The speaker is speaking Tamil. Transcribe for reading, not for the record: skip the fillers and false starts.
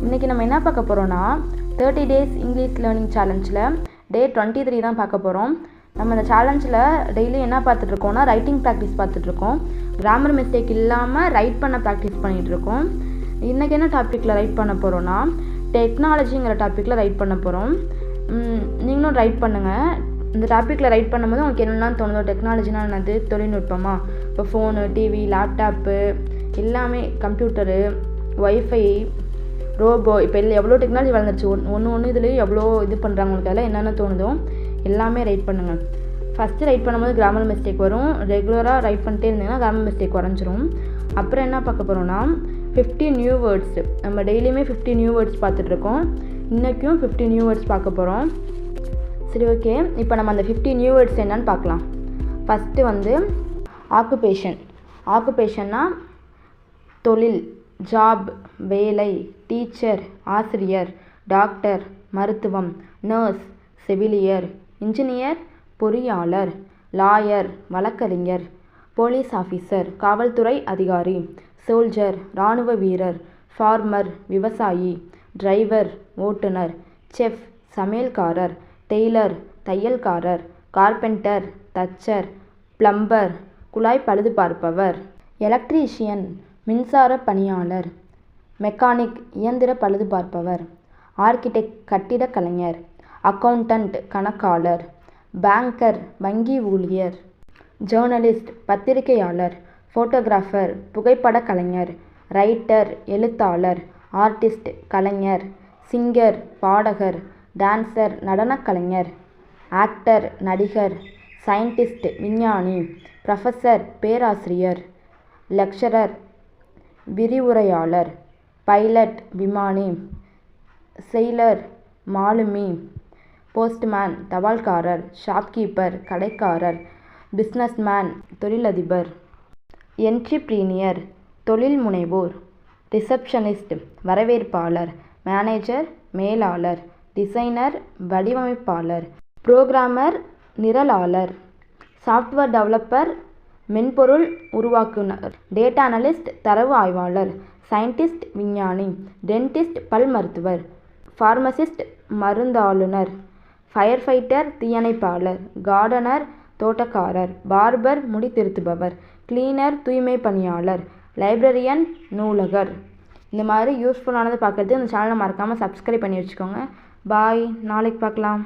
இன்றைக்கி நம்ம என்ன பார்க்க போகிறோன்னா 30 டேஸ் இங்கிலீஷ் லேர்னிங் சேலஞ்சில் டே 23 தான் பார்க்க போகிறோம். நம்ம இந்த சேலஞ்சில் டெய்லி என்ன பார்த்துட்ருக்கோன்னா ரைட்டிங் ப்ராக்டிஸ் பார்த்துட்ருக்கோம். கிராமர் மிஸ்டேக் இல்லாமல் ரைட் பண்ண ப்ராக்டிஸ் பண்ணிகிட்ருக்கோம். இன்றைக்கி என்ன டாப்பிக்கில் ரைட் பண்ண போகிறோன்னா டெக்னாலஜிங்கிற டாப்பிக்கில் ரைட் பண்ண போகிறோம். நீங்களும் ரைட் பண்ணுங்கள். இந்த டாப்பிக்கில் ரைட் பண்ணும்போது உங்களுக்கு என்னெல்லாம் தோணுதோ, டெக்னாலஜினா என்னது, தொழில்நுட்பமா, இப்போ ஃபோனு, டிவி, லேப்டாப்பு, எல்லாமே, கம்ப்யூட்டரு, ஒய்ஃபை, ரோபோ, இப்போ எவ்வளோ டெக்னாலஜி வளர்ந்துருச்சு. ஒன்று இதுலேயும் எவ்வளோ இது பண்ணுறாங்க. உங்களுக்கு அதெல்லாம் என்னென்ன தோணுதோ எல்லாமே ரைட் பண்ணுங்கள். ஃபஸ்ட்டு ரைட் பண்ணும்போது கிராமர் மிஸ்டேக் வரும். ரெகுலராக ரைட் பண்ணிட்டே இருந்தீங்கன்னா கிராமர் மிஸ்டேக் குறைஞ்சிரும். அப்புறம் என்ன பார்க்க போகிறோன்னா 50 நியூ வேர்ட்ஸ். நம்ம டெய்லியுமே 50 நியூ வேர்ட்ஸ் பார்த்துட்ருக்கோம். இன்றைக்கும் 50 நியூ வேர்ட்ஸ் பார்க்க போகிறோம். சரி, ஓகே. இப்போ நம்ம அந்த 50 நியூ வேர்ட்ஸ் என்னன்னு பார்க்கலாம். ஃபஸ்ட்டு வந்து ஆக்குபேஷன். ஆக்குபேஷன்னா தொழில், ஜாப், வேலை, டீச்சர், ஆசிரியர், டாக்டர், மருத்துவம், நர்ஸ், செவிலியர், இன்ஜினியர், பொறியாளர், லாயர், வழக்கறிஞர், போலீஸ் ஆஃபீஸர், காவல்துறை அதிகாரி, சோல்ஜர், இராணுவ வீரர், ஃபார்மர், விவசாயி, டிரைவர், ஓட்டுநர், செஃப், சமையல்காரர், டெய்லர், தையல்காரர், கார்பெண்டர், தச்சர், பிளம்பர், குழாய் பழுது பார்ப்பவர், எலக்ட்ரீஷியன், மின்சார பணியாளர், மெக்கானிக், இயந்திர பழுது பார்ப்பவர், ஆர்கிடெக்ட், கட்டிடக் கலைஞர், அக்கவுண்டன்ட், கணக்காளர், பேங்கர், வங்கி ஊழியர், ஜேர்னலிஸ்ட், பத்திரிகையாளர், ஃபோட்டோகிராஃபர், புகைப்படக் கலைஞர், ரைட்டர், எழுத்தாளர், ஆர்டிஸ்ட், கலைஞர், சிங்கர், பாடகர், டான்சர், நடனக் கலைஞர், ஆக்டர், நடிகர், சயின்டிஸ்ட், விஞ்ஞானி, ப்ரொஃபஸர், பேராசிரியர், லெக்சரர், விரிவுரையாளர், பைலட், விமானி, செயிலர், மாலுமி, போஸ்ட்மேன், தபால்காரர், ஷாப்கீப்பர், கடைக்காரர், பிஸ்னஸ்மேன், தொழிலதிபர், என்ட்ரிப்ரீனியர், தொழில் முனைவோர், ரிசப்ஷனிஸ்ட், வரவேற்பாளர், மேனேஜர், மேலாளர், டிசைனர், வடிவமைப்பாளர், புரோகிராமர், நிரலாளர், சாஃப்ட்வேர் டெவலப்பர், மென்பொருள் உருவாக்குனர், டேட்டா அனலிஸ்ட், தரவு ஆய்வாளர், சயின்டிஸ்ட், விஞ்ஞானி, டென்டிஸ்ட், பல் மருத்துவர், ஃபார்மசிஸ்ட், மருந்தாளுநர், ஃபயர் ஃபைட்டர், தீயணைப்பாளர், கார்டனர், தோட்டக்காரர், பார்பர், முடி திருத்துபவர், கிளீனர், தூய்மை பணியாளர், லைப்ரரியன், நூலகர். இந்த மாதிரி யூஸ்ஃபுல்லானது பார்க்குறதுக்கு இந்த சேனலை மறக்காமல் சப்ஸ்கிரைப் பண்ணி வச்சுக்கோங்க. பாய், நாளைக்கு பார்க்கலாம்.